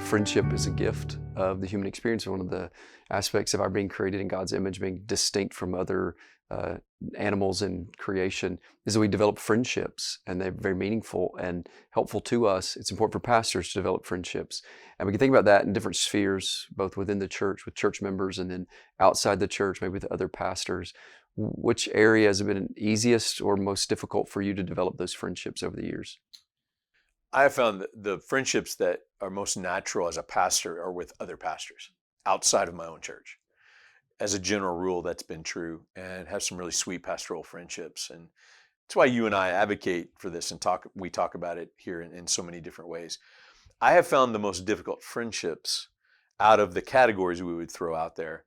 friendship is a gift of the human experience. One of the aspects of our being created in God's image, being distinct from other animals in creation, is that we develop friendships, and they're very meaningful and helpful to us. It's important for pastors to develop friendships. And we can think about that in different spheres, both within the church with church members and then outside the church, maybe with other pastors. Which area has been easiest or most difficult for you to develop those friendships over the years? I have found that the friendships that are most natural as a pastor are with other pastors outside of my own church. As a general rule, that's been true, and have some really sweet pastoral friendships. And that's why you and I advocate for this and we talk about it here in so many different ways. I have found the most difficult friendships out of the categories we would throw out there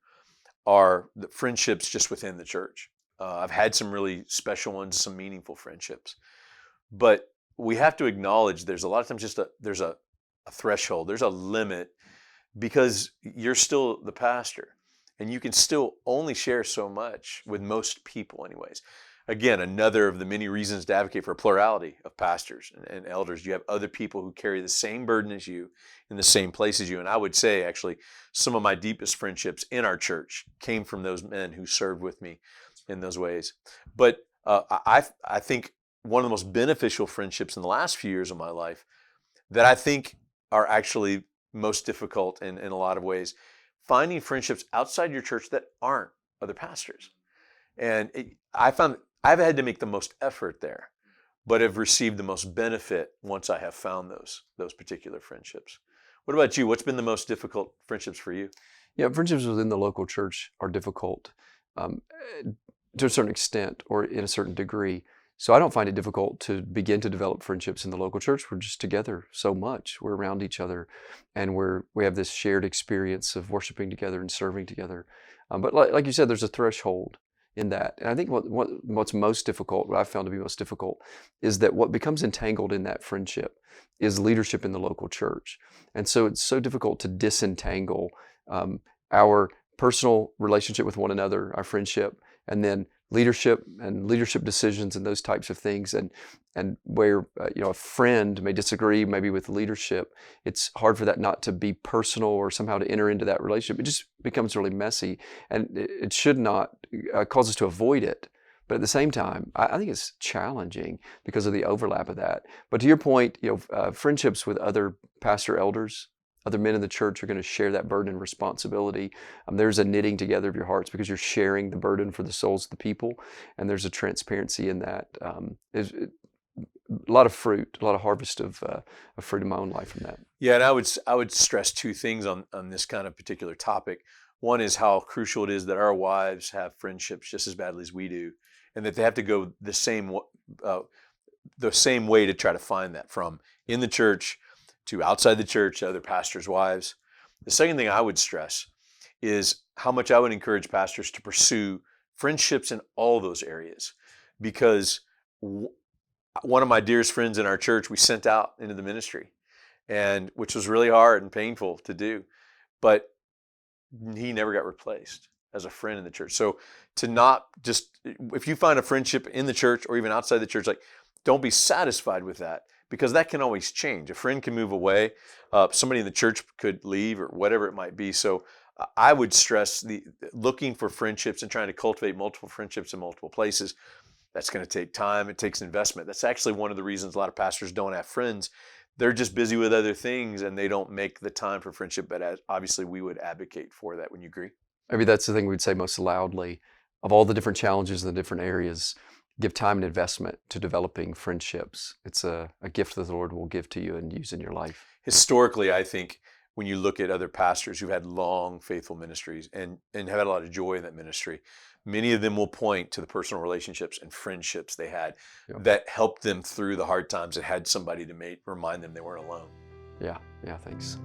are the friendships just within the church. I've had some really special ones, some meaningful friendships, but we have to acknowledge there's a lot of times there's a threshold, there's a limit, because you're still the pastor and you can still only share so much with most people anyways. Again, another of the many reasons to advocate for a plurality of pastors and elders. You have other people who carry the same burden as you in the same place as you. And I would say actually some of my deepest friendships in our church came from those men who served with me in those ways. But I think one of the most beneficial friendships in the last few years of my life that I think are actually most difficult in a lot of ways, finding friendships outside your church that aren't other pastors. And I found I've had to make the most effort there, but have received the most benefit once I have found those particular friendships. What about you? What's been the most difficult friendships for you? Yeah, friendships within the local church are difficult to a certain extent or in a certain degree. So I don't find it difficult to begin to develop friendships in the local church. We're just together so much. We're around each other, and we have this shared experience of worshiping together and serving together. But like you said, there's a threshold in that. And I think what's most difficult, what I've found to be most difficult, is that what becomes entangled in that friendship is leadership in the local church. And so it's so difficult to disentangle our personal relationship with one another, our friendship, and then leadership and leadership decisions and those types of things, and where a friend may disagree maybe with leadership, it's hard for that not to be personal or somehow to enter into that relationship. It just becomes really messy, and it should not cause us to avoid it. But at the same time, I think it's challenging because of the overlap of that. But to your point, friendships with other pastor elders, other men in the church are going to share that burden and responsibility. There's a knitting together of your hearts because you're sharing the burden for the souls of the people, and there's a transparency in that. There's a lot of fruit, a lot of harvest of fruit in my own life from that. Yeah, and I would stress two things on this kind of particular topic. One is how crucial it is that our wives have friendships just as badly as we do, and that they have to go the same way to try to find that, from in the church to outside the church, to other pastors' wives. The second thing I would stress is how much I would encourage pastors to pursue friendships in all those areas, because one of my dearest friends in our church, we sent out into the ministry, and which was really hard and painful to do, but he never got replaced as a friend in the church. So to not just, if you find a friendship in the church or even outside the church, like, don't be satisfied with that, because that can always change. A friend can move away. Somebody in the church could leave, or whatever it might be. So I would stress looking for friendships and trying to cultivate multiple friendships in multiple places. That's going to take time. It takes investment. That's actually one of the reasons a lot of pastors don't have friends. They're just busy with other things, and they don't make the time for friendship. But obviously, we would advocate for that. Wouldn't you agree? Maybe that's the thing we'd say most loudly. Of all the different challenges in the different areas, give time and investment to developing friendships. It's a gift that the Lord will give to you and use in your life. Historically, I think when you look at other pastors who've had long, faithful ministries and have had a lot of joy in that ministry, many of them will point to the personal relationships and friendships they had that helped them through the hard times and had somebody to remind them they weren't alone. Yeah, thanks.